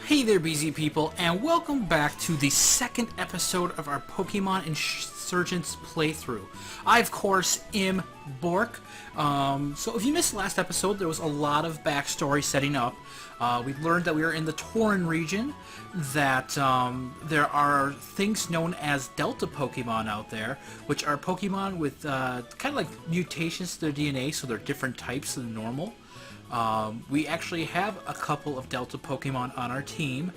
Hey there, BZ people, and welcome back to the second episode of our Pokemon Insurgence playthrough. I, of course, am Bork. So if you missed the last episode, there was a lot of backstory setting up. We learned that we are in the Tauren region, that there are things known as Delta Pokemon out there, which are Pokemon with kind of like mutations to their DNA, so they're different types than normal. We actually have a couple of Delta Pokemon on our team.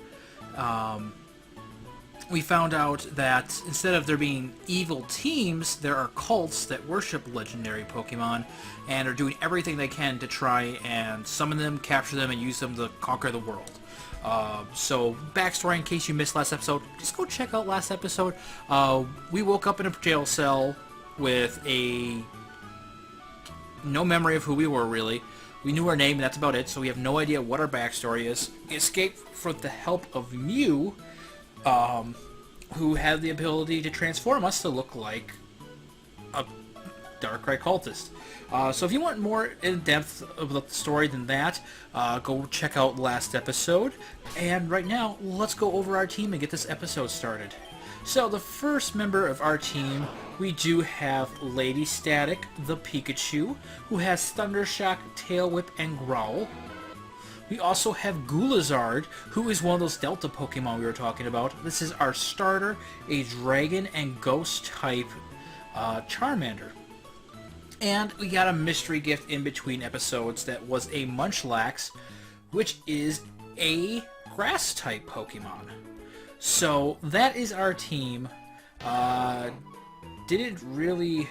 We found out that instead of there being evil teams, there are cults that worship legendary Pokemon and are doing everything they can to try and summon them, capture them, and use them to conquer the world. So, backstory in case you missed last episode, just go check out last episode. We woke up in a jail cell with no memory of who we were, really. We knew our name, and that's about it, so we have no idea what our backstory is. We escaped with the help of Mew, who had the ability to transform us to look like a Darkrai cultist. So if you want more in-depth of the story than that, go check out last episode. And right now, let's go over our team and get this episode started. So the first member of our team, we do have Lady Static, the Pikachu, who has Thunder Shock, Tail Whip, and Growl. We also have Lazard, who is one of those Delta Pokemon we were talking about. This is our starter, a Dragon and Ghost type Charmander. And we got a mystery gift in between episodes that was a Munchlax, which is a Grass type Pokemon. So that is our team. Didn't really...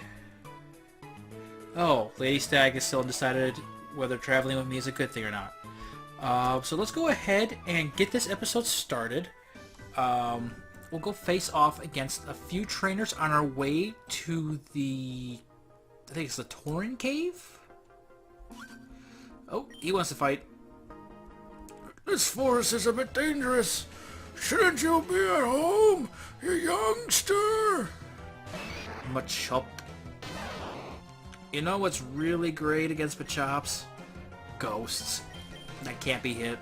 Oh, Lady Stag is still undecided whether traveling with me is a good thing or not. So let's go ahead and get this episode started. We'll go face off against a few trainers on our way to the... I think it's the Tauren Cave? Oh, he wants to fight. This forest is a bit dangerous. Shouldn't you be at home, you youngster? Machop. You know what's really great against Machops? Ghosts. That can't be hit.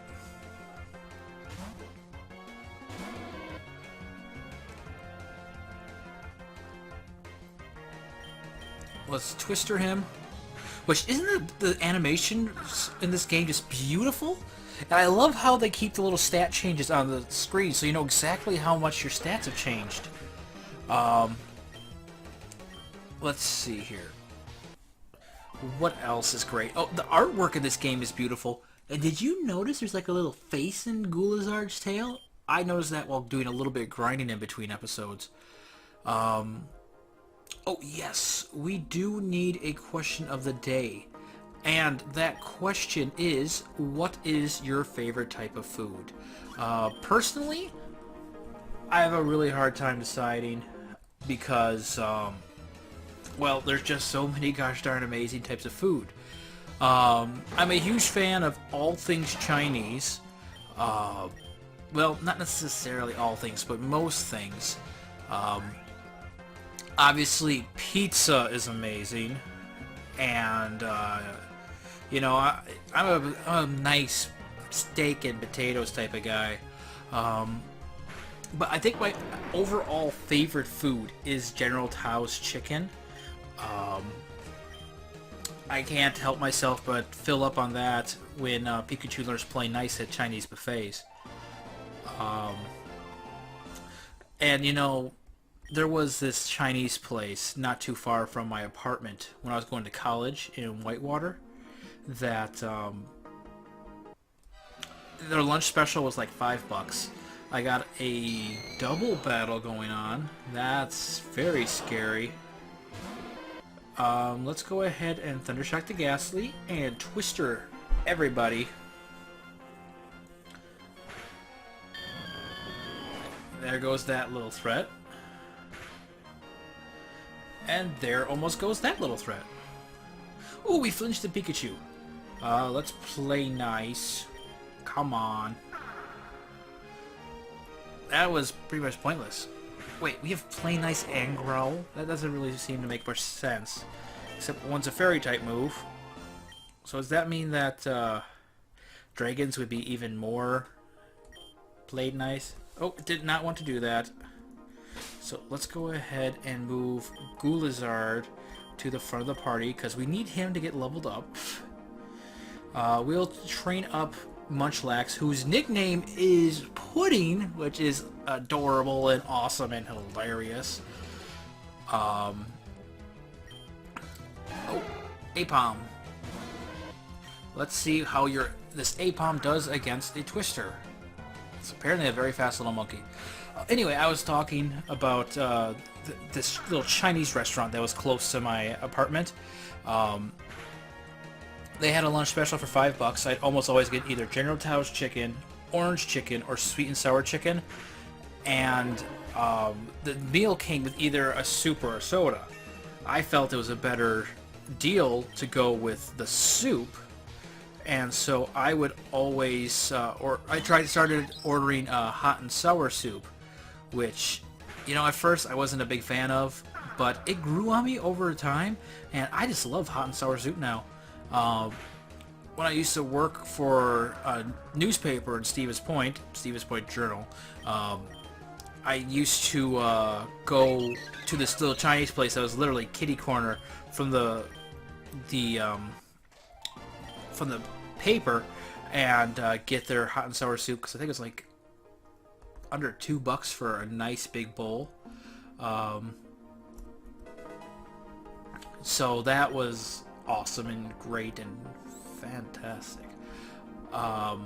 Let's Twister him. Which, isn't the animation in this game just beautiful? And I love how they keep the little stat changes on the screen so you know exactly how much your stats have changed. Let's see here. What else is great? Oh, the artwork in this game is beautiful. And did you notice there's like a little face in Gulazar's tail? I noticed that while doing a little bit of grinding in between episodes. Oh yes, we do need a question of the day. And that question is, what is your favorite type of food? Personally, I have a really hard time deciding because, well, there's just so many gosh darn amazing types of food. I'm a huge fan of all things Chinese. Well, not necessarily all things, but most things. Obviously, pizza is amazing. And, you know, I'm a nice steak and potatoes type of guy. But I think my overall favorite food is General Tao's chicken. I can't help myself but fill up on that when Pikachu learns to play nice at Chinese buffets. And, you know, there was this Chinese place not too far from my apartment when I was going to college in Whitewater that their lunch special was like $5. I got a double battle going on. That's very scary. Let's go ahead and Thundershock the Ghastly and Twister everybody. There goes that little threat. And there almost goes that little threat. Ooh, we flinched the Pikachu. Let's play nice. Come on. That was pretty much pointless. Wait, we have Play Nice and Growl? That doesn't really seem to make much sense. Except one's a fairy type move. So does that mean that dragons would be even more Played nice. Oh, did not want to do that. So let's go ahead and move Lazard to the front of the party because we need him to get leveled up. We'll train up Munchlax, whose nickname is Pudding, which is adorable and awesome and hilarious. Oh, Apom. Let's see how this Apom does against a Twister. It's apparently a very fast little monkey. Anyway, I was talking about this little Chinese restaurant that was close to my apartment. They had a lunch special for $5. I'd almost always get either General Tao's chicken, orange chicken, or sweet and sour chicken. And the meal came with either a soup or a soda. I felt it was a better deal to go with the soup. And so I would always, started ordering hot and sour soup, which, you know, at first I wasn't a big fan of, but it grew on me over time, and I just love hot and sour soup now. When I used to work for a newspaper in Stevens Point Journal, I used to go to this little Chinese place that was literally kitty corner from the paper and get their hot and sour soup, because I think it was like under $2 for a nice big bowl. So that was awesome and great and fantastic. Oh,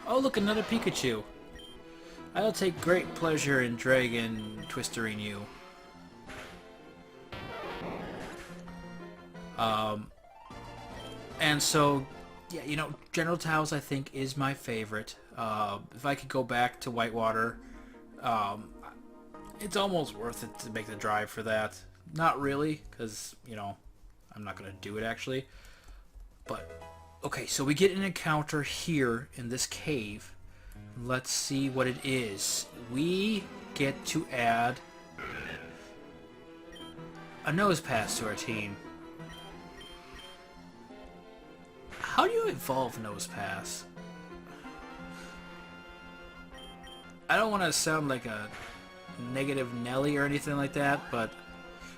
look, another Pikachu. I'll take great pleasure in Dragon Twistering you. And so, yeah, you know, General Tao's, I think, is my favorite. If I could go back to Whitewater, it's almost worth it to make the drive for that. Not really, because, you know, I'm not going to do it, actually. But, okay, so we get an encounter here in this cave. Let's see what it is. We get to add a Nosepass to our team. How do you evolve Nosepass? I don't want to sound like a negative Nelly or anything like that, but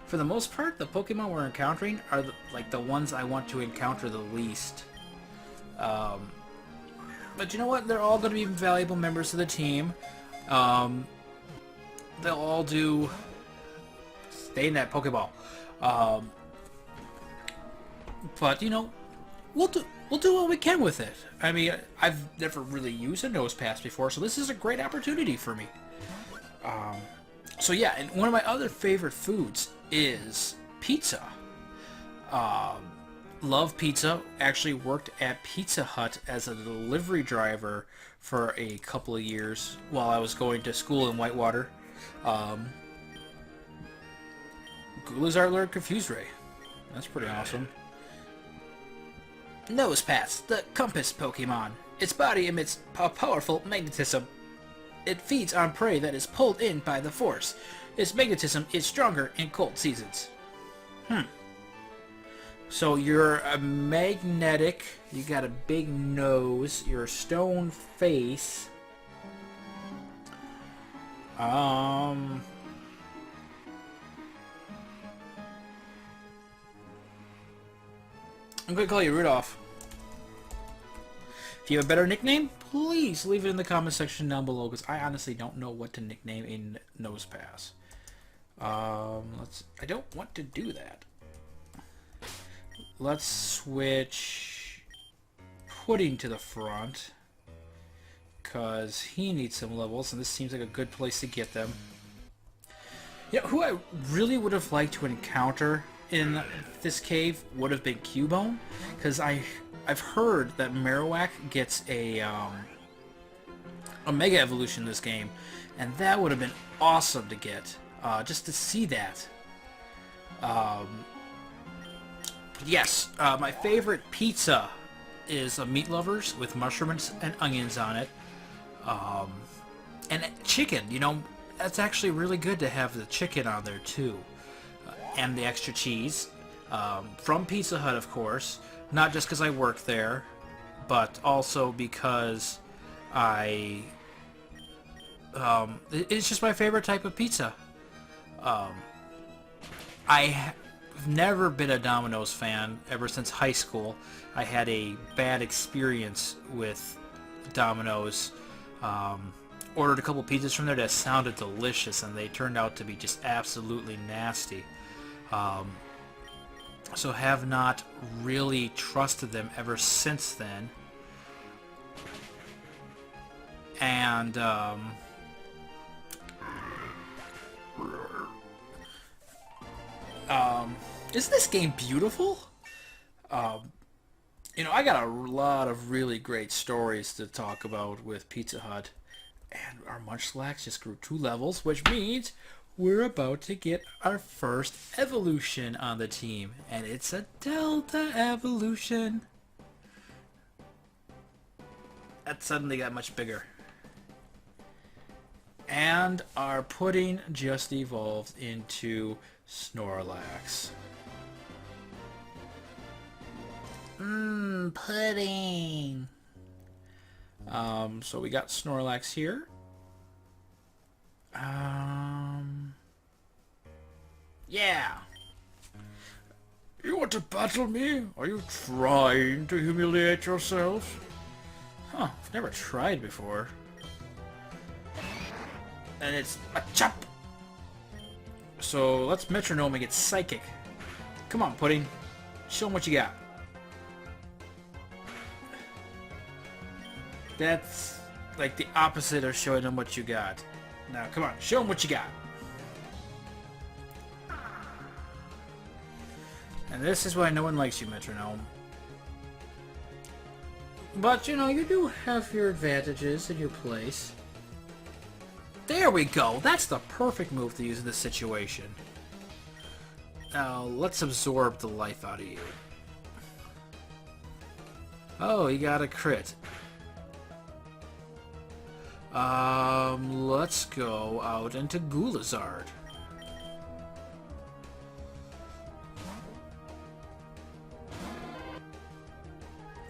for the most part, the Pokemon we're encountering are like the ones I want to encounter the least. But you know what? They're all going to be valuable members of the team. They'll all do... Stay in that Pokeball. But, you know, we'll do what we can with it. I mean, I've never really used a Nosepass before, so this is a great opportunity for me. So yeah, and one of my other favorite foods is pizza. Love pizza. Actually worked at Pizza Hut as a delivery driver for a couple of years while I was going to school in Whitewater. Lazard learned Confuse Ray. That's pretty awesome. Nosepass, the compass Pokemon. Its body emits a powerful magnetism. It feeds on prey that is pulled in by the force. Its magnetism is stronger in cold seasons. So you're a magnetic, you got a big nose, you're a stone face. I'm gonna call you Rudolph. If you have a better nickname, please leave it in the comment section down below, because I honestly don't know what to nickname a Nosepass. I don't want to do that. Let's switch Pudding to the front, because he needs some levels, and this seems like a good place to get them. You know, who I really would have liked to encounter in this cave would have been Cubone, because I've heard that Marowak gets a Mega Evolution in this game, and that would have been awesome to get, just to see that. Yes, my favorite pizza is a Meat Lovers with mushrooms and onions on it. And chicken, you know, that's actually really good to have the chicken on there too. And the extra cheese. From Pizza Hut, of course. Not just because I work there. but also because it's just my favorite type of pizza. I've never been a Domino's fan ever since high school. I had a bad experience with Domino's. Ordered a couple pizzas from there that sounded delicious, and they turned out to be just absolutely nasty. So have not really trusted them ever since then. And isn't this game beautiful? You know, I got a lot of really great stories to talk about with Pizza Hut. And our Munchlax just grew 2 levels, which means we're about to get our first evolution on the team. And it's a Delta evolution. That suddenly got much bigger. And our pudding just evolved into Snorlax. Pudding. So we got Snorlax here. Yeah. You want to battle me? Are you trying to humiliate yourself? Huh, I've never tried before. And it's a chop. So let's metronome and get psychic. Come on, Pudding. Show them what you got. That's like the opposite of showing them what you got. Now, come on, show them what you got. And this is why no one likes you, Metronome. But, you know, you do have your advantages in your place. There we go! That's the perfect move to use in this situation. Now, let's absorb the life out of you. Oh, you got a crit. Let's go out into Lazard.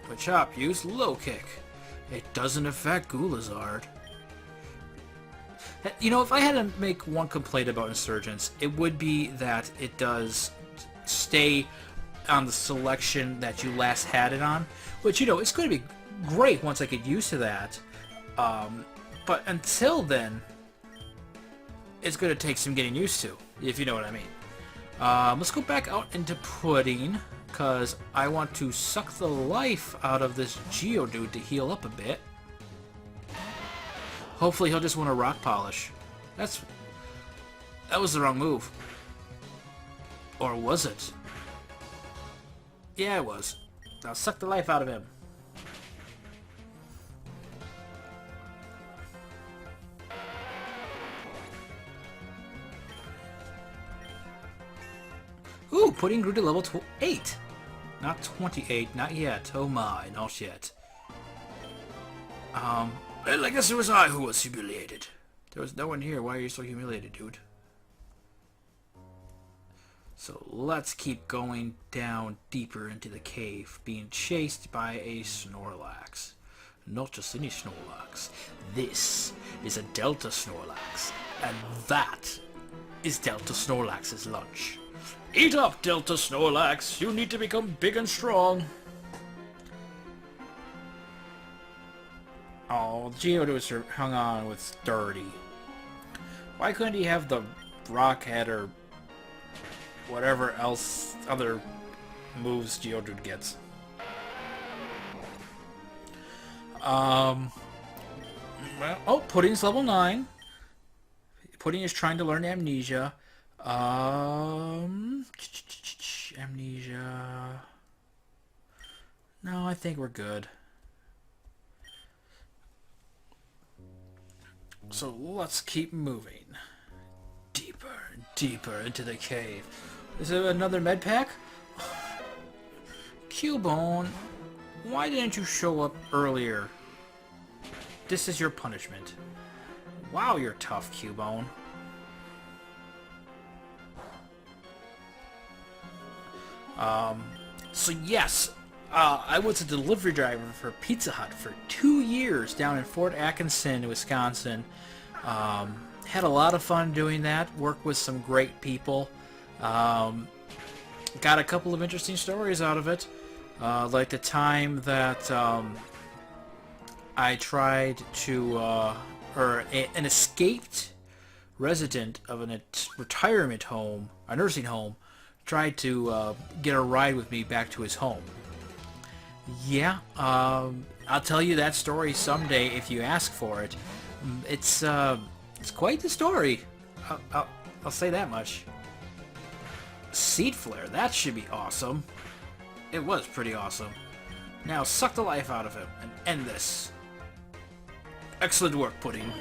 Machop, use low kick. It doesn't affect Lazard. You know, if I had to make one complaint about Insurgence, it would be that it does stay on the selection that you last had it on. Which, you know, it's going to be great once I get used to that. But until then, it's going to take some getting used to, if you know what I mean. Let's go back out into Pudding, because I want to suck the life out of this Geodude to heal up a bit. Hopefully he'll just want a Rock Polish. That was the wrong move. Or was it? Yeah, it was. Now suck the life out of him. Ooh, Pudding grew to level 8. Not 28, not yet. Oh my, not yet. Well, I guess it was I who was humiliated. There was no one here. Why are you so humiliated, dude? So let's keep going down deeper into the cave, being chased by a Snorlax. Not just any Snorlax. This is a Delta Snorlax. And that is Delta Snorlax's lunch. Eat up, Delta Snorlax. You need to become big and strong. Oh, Geodude hung on with Sturdy. Why couldn't he have the Rock Head or whatever else other moves Geodude gets? Well, oh, Pudding's level 9. Pudding is trying to learn Amnesia. Amnesia. No, I think we're good. So let's keep moving. Deeper and deeper into the cave. Is there another med pack? Cubone, why didn't you show up earlier? This is your punishment. Wow, you're tough, Cubone. So yes, I was a delivery driver for Pizza Hut for 2 years down in Fort Atkinson, Wisconsin. Had a lot of fun doing that. Worked with some great people. Got a couple of interesting stories out of it. Like the time that I tried to, an escaped resident of a retirement home, a nursing home, tried to get a ride with me back to his home. Yeah, I'll tell you that story someday if you ask for it. It's quite the story. I'll say that much. Seed flare, that should be awesome. It was pretty awesome. Now suck the life out of him and end this. Excellent work, Pudding.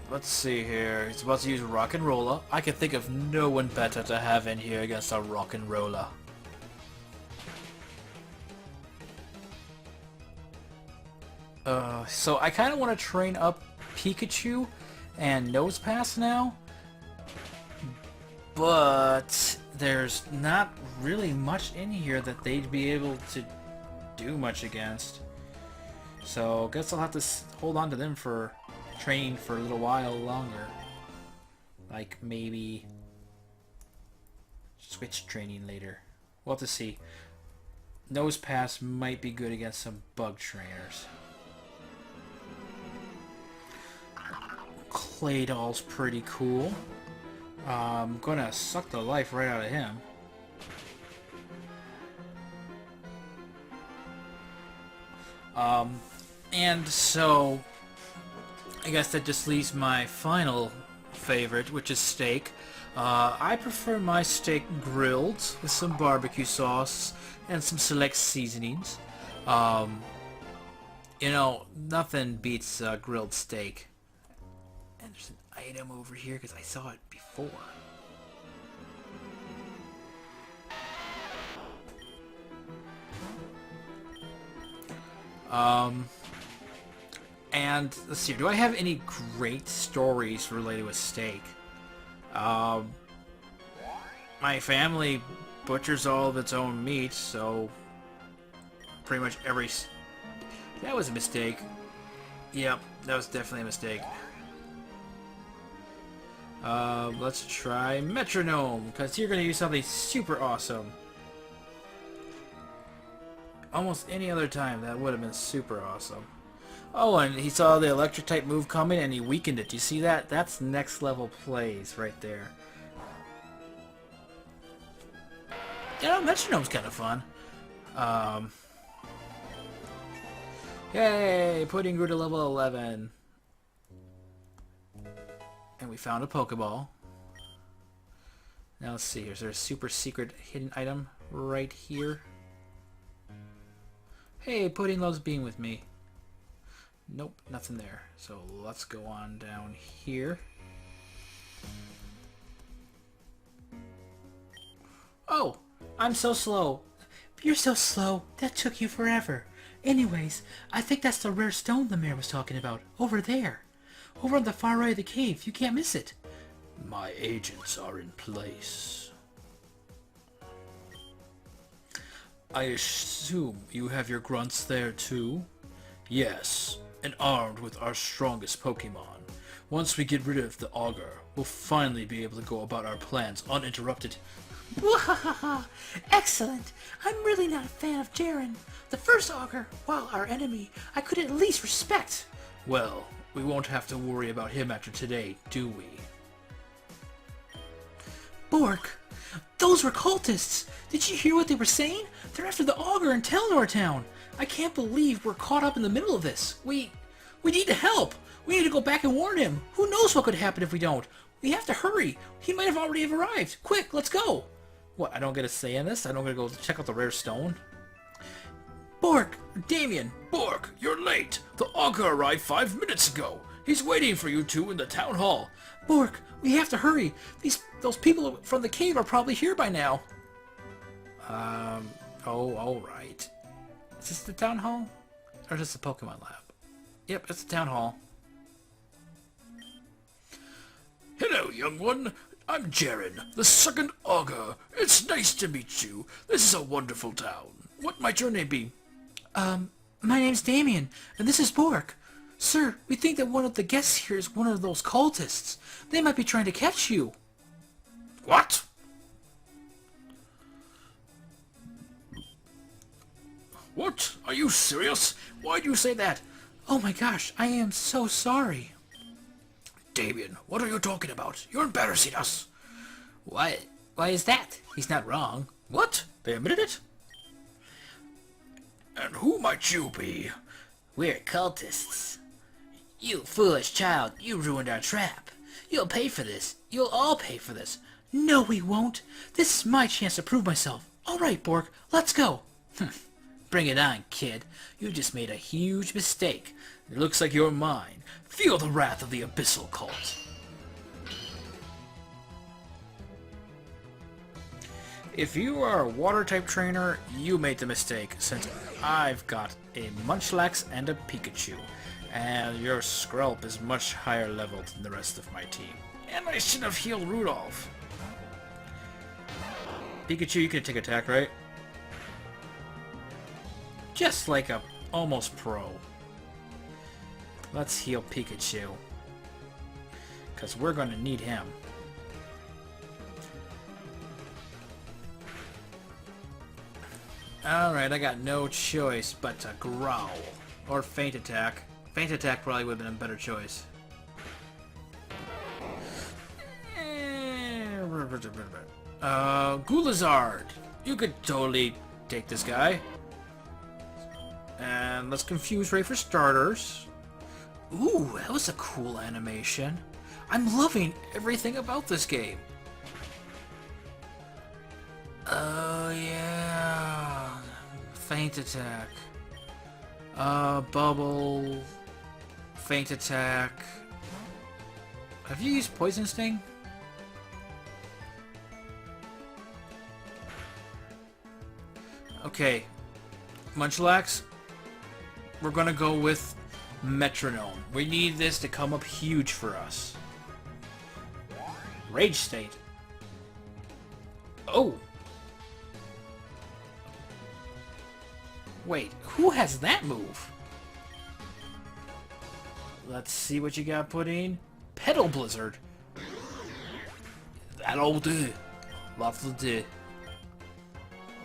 Let's see here. He's about to use Rock and Roller. I can think of no one better to have in here against a Rock and Roller. So I kind of want to train up Pikachu and Nosepass now, but there's not really much in here that they'd be able to do much against. So guess I'll have to hold on to them for training for a little while longer. Like maybe switch training later. We'll have to see. Nosepass might be good against some bug trainers. Claydol's pretty cool. I'm gonna suck the life right out of him. And so I guess that just leaves my final favorite, which is steak. I prefer my steak grilled with some barbecue sauce and some select seasonings. You know, nothing beats grilled steak. And there's an item over here because I saw it before. And let's see, do I have any great stories related with steak? My family butchers all of its own meat, so pretty much every... That was a mistake. Yep, that was definitely a mistake. Let's try Metronome, because you're going to use something super awesome. Almost any other time, that would have been super awesome. Oh, and he saw the electric type move coming and he weakened it. Do you see that? That's next level plays right there. You know, Metronome's kind of fun. Yay! Pudding grew to level 11. And we found a Pokeball. Now let's see, is there a super secret hidden item right here? Hey, Pudding loves being with me. Nope, nothing there. So let's go on down here. Oh, I'm so slow. You're so slow. That took you forever. Anyways, I think that's the rare stone the mayor was talking about. Over there. Over on the far right of the cave. You can't miss it. My agents are in place. I assume you have your grunts there too? Yes, and armed with our strongest Pokemon. Once we get rid of the Augur, we'll finally be able to go about our plans uninterrupted. Wahahaha! Excellent! I'm really not a fan of Jaren. The first Augur, while our enemy, I could at least respect. Well, we won't have to worry about him after today, do we? Bork! Those were cultists! Did you hear what they were saying? They're after the Augur in Telnor Town! I can't believe we're caught up in the middle of this. We need to help! We need to go back and warn him! Who knows what could happen if we don't? We have to hurry! He might have already arrived! Quick, let's go! What, I don't get a say in this? I don't get to go check out the rare stone? Bork! Damien! Bork, you're late. The Augur arrived 5 minutes ago. He's waiting for you two in the town hall. Bork, we have to hurry! Those people from the cave are probably here by now. Oh, alright. Is this the town hall? Or is this the Pokemon lab? Yep, it's the town hall. Hello, Hello, young one. I'm Jaren, the second Augur. It's nice to meet you. This is a wonderful town. What might your name be? My name's Damien, and this is Bork. Sir, we think that one of the guests here is one of those cultists. They might be trying to catch you. What? What? Are you serious? Why'd you say that? Oh my gosh, I am so sorry. Damien, what are you talking about? You're embarrassing us. Why is that? He's not wrong. What? They admitted it? And who might you be? We're cultists. You foolish child, you ruined our trap. You'll pay for this. You'll all pay for this. No, we won't. This is my chance to prove myself. All right, Bork, let's go. Bring it on, kid. You just made a huge mistake. It looks like you're mine. Feel the wrath of the Abyssal cult. If you are a water-type trainer, you made the mistake, since I've got a Munchlax and a Pikachu, and your Skrelp is much higher leveled than the rest of my team. And I should have healed Rudolph. Pikachu, you can take attack, right? Just like a almost pro. Let's heal Pikachu, because we're going to need him. Alright, I got no choice but to growl. Or feint attack. Feint attack probably would have been a better choice. Lazard. You could totally take this guy. And let's confuse Ray for starters. Ooh, that was a cool animation. I'm loving everything about this game. Oh yeah. Feint attack. Bubble. Feint attack. Have you used Poison Sting? Okay. Munchlax. We're gonna go with Metronome. We need this to come up huge for us. Rage State. Oh! Wait, who has that move? Let's see what you got put in. Petal Blizzard. That'll do. That'll do.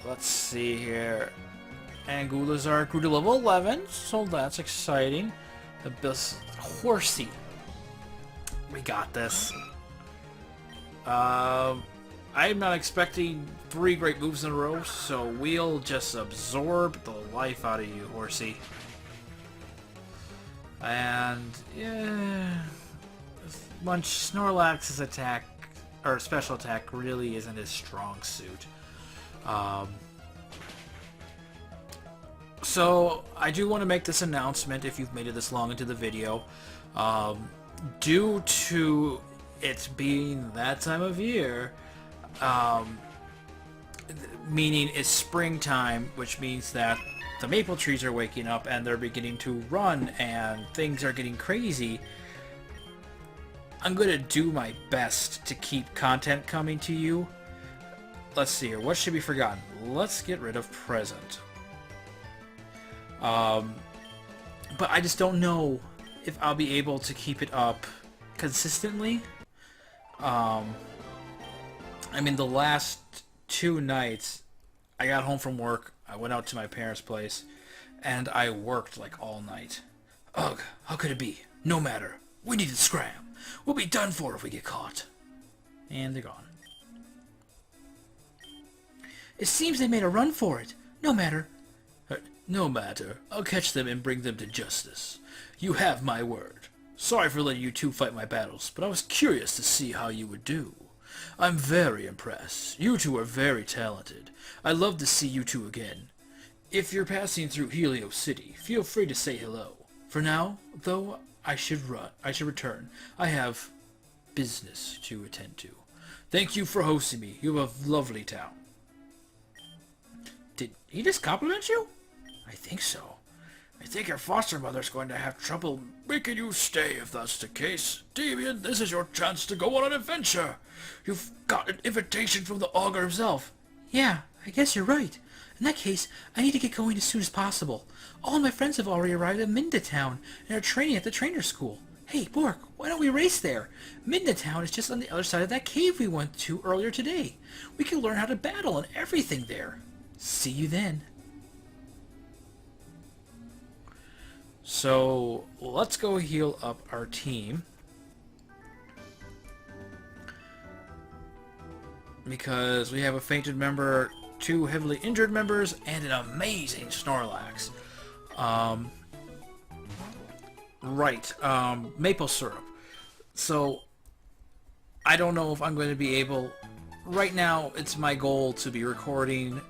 Let's see here. And Lazard grew to level 11, so that's exciting. Abyss Horsey. We got this. I'm not expecting 3 great moves in a row, so we'll just absorb the life out of you, Horsey. And yeah, Snorlax's attack or special attack really isn't his strong suit. So I do want to make this announcement if you've made it this long into the video. Due to it being that time of year, meaning it's springtime, which means that the maple trees are waking up and they're beginning to run and things are getting crazy, I'm gonna do my best to keep content coming to you. Let's see here, what should be forgotten? Let's get rid of present. But I just don't know if I'll be able to keep it up consistently. I mean, the last 2 nights, I got home from work, I went out to my parents' place, and I worked like all night. Ugh, how could it be? No matter. We need to scram. We'll be done for if we get caught. And they're gone. It seems they made a run for it. No matter. No matter. I'll catch them and bring them to justice. You have my word. Sorry for letting you two fight my battles, but I was curious to see how you would do. I'm very impressed. You two are very talented. I'd love to see you two again. If you're passing through Helio City, feel free to say hello. For now, though, I should return. I have business to attend to. Thank you for hosting me. You have a lovely town. Did he just compliment you? I think so. I think your foster mother's going to have trouble making you stay if that's the case. Damien, this is your chance to go on an adventure. You've got an invitation from the Augur himself. Yeah, I guess you're right. In that case, I need to get going as soon as possible. All my friends have already arrived at Midnatown and are training at the trainer school. Hey, Bork, why don't we race there? Midnatown is just on the other side of that cave we went to earlier today. We can learn how to battle and everything there. See you then. So, let's go heal up our team. Because we have a fainted member, 2 heavily injured members, and an amazing Snorlax. Maple syrup. So, I don't know if I'm going to be able... Right now, it's my goal to be recording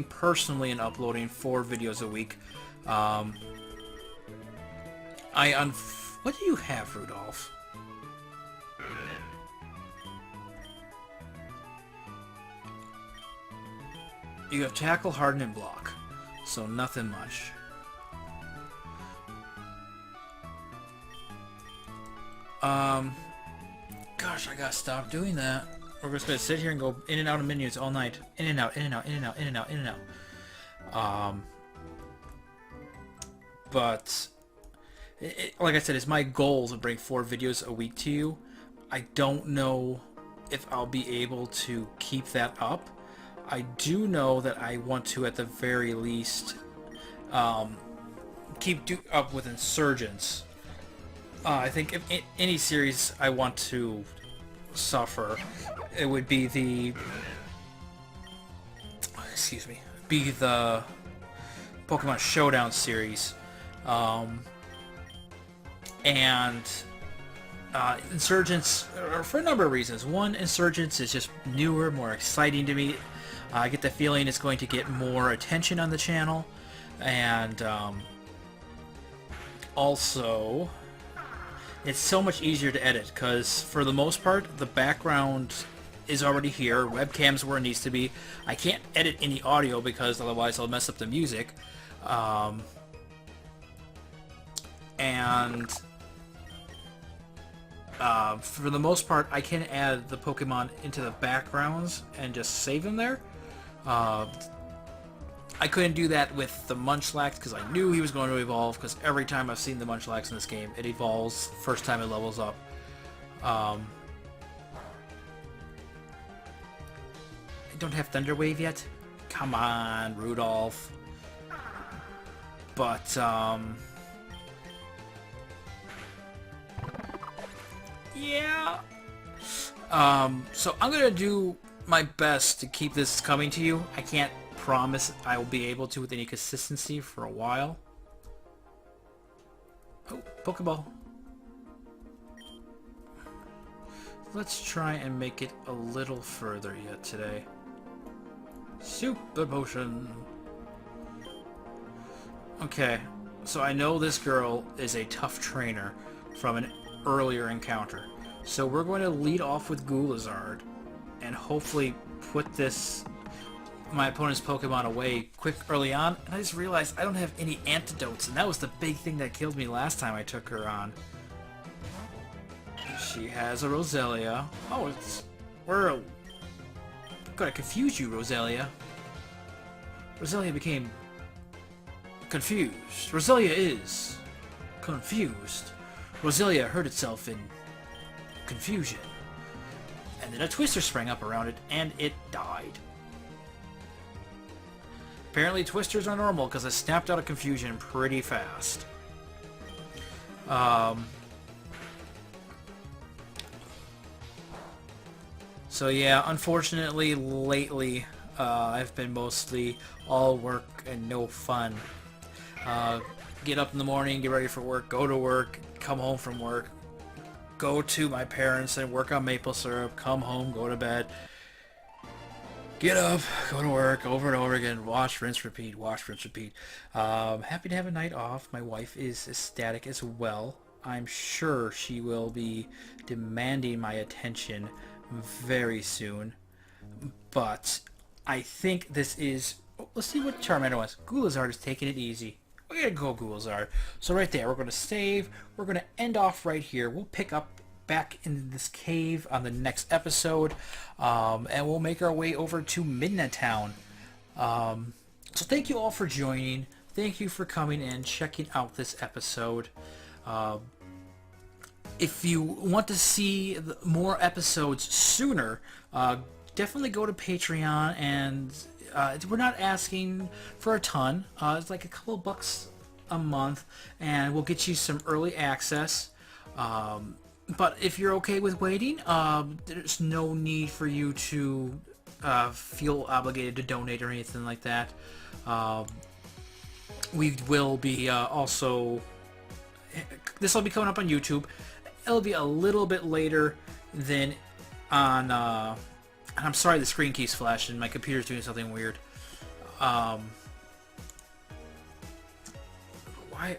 personally and uploading 4 videos a week. What do you have, Rudolph? You have tackle, harden, and block. So nothing much. Gosh, I gotta stop doing that. We're just gonna sit here and go in and out of menus all night. In and out, in and out, in and out, in and out, in and out. But like I said, it's my goal to bring 4 videos a week to you. I don't know if I'll be able to keep that up. I do know that I want to, at the very least, keep up with Insurgence. I think if any series I want to suffer, it would be the Pokemon Showdown series. Insurgence, for a number of reasons. One, Insurgence is just newer, more exciting to me. I get the feeling it's going to get more attention on the channel, and also it's so much easier to edit because for the most part the background is already here, webcam's where it needs to be. I can't edit any audio because otherwise I'll mess up the music. For the most part, I can add the Pokemon into the backgrounds and just save them there. I couldn't do that with the Munchlax because I knew he was going to evolve, because every time I've seen the Munchlax in this game, it evolves first time it levels up. I don't have Thunder Wave yet? Come on, Rudolph. But, yeah. So I'm gonna do my best to keep this coming to you. I can't promise I will be able to with any consistency for a while. Oh, Pokeball. Let's try and make it a little further yet today. Super Potion. Okay, so I know this girl is a tough trainer from an earlier encounter. So we're going to lead off with Lazard and hopefully put my opponent's Pokemon away quick early on. And I just realized I don't have any antidotes, and that was the big thing that killed me last time I took her on. She has a Roselia. Oh, we're gonna confuse you, Roselia. Roselia became confused. Roselia is confused. Roselia hurt itself in confusion. And then a Twister sprang up around it, and it died. Apparently Twisters are normal, because I snapped out of confusion pretty fast. So yeah, unfortunately, lately, I've been mostly all work and no fun. Get up in the morning, get ready for work, go to work, come home from work, go to my parents and work on maple syrup, come home, go to bed, get up, go to work, over and over again, wash, rinse, repeat, wash, rinse, repeat. Happy to have a night off. My wife is ecstatic as well. I'm sure she will be demanding my attention very soon. But I think this is Oh, let's see what Charmander was. Gulazard is taking it easy. We're going to go Gulazard. So right there, we're going to save. We're going to end off right here. We'll pick up back in this cave on the next episode. And we'll make our way over to Midnight Town. So thank you all for joining. Thank you for coming in, checking out this episode. If you want to see more episodes sooner, definitely go to Patreon, and we're not asking for a ton. It's like a couple bucks a month, and we'll get you some early access. But if you're okay with waiting, there's no need for you to feel obligated to donate or anything like that. We will be also... This will be coming up on YouTube. It'll be a little bit later than on... I'm sorry the screen keeps flashing. My computer's doing something weird. Why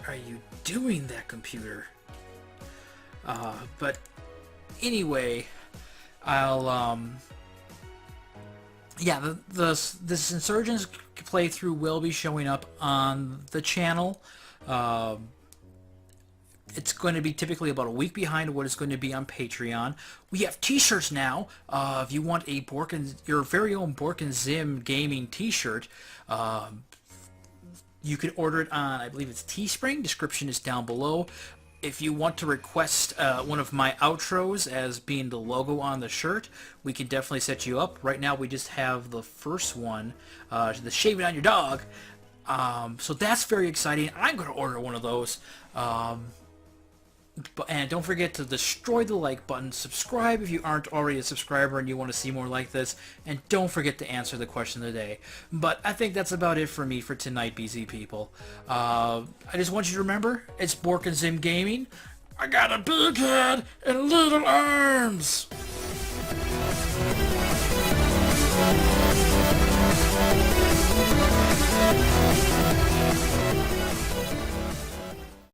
are you doing that, computer? But anyway, I'll... Yeah, this Insurgence playthrough will be showing up on the channel. It's going to be typically about a week behind what is going to be on Patreon. We have t-shirts now. If you want a Bork and your very own Bork and Zim gaming t-shirt, you can order it on, I believe it's Teespring. Description is down below. If you want to request one of my outros as being the logo on the shirt, we can definitely set you up. Right now we just have the first one, the shaving on your dog. So that's very exciting. I'm going to order one of those. And don't forget to destroy the like button, subscribe if you aren't already a subscriber and you want to see more like this, and don't forget to answer the question of the day. But I think that's about it for me for tonight, BZ people. I just want you to remember, it's Bork and Zim Gaming. I got a big head and little arms!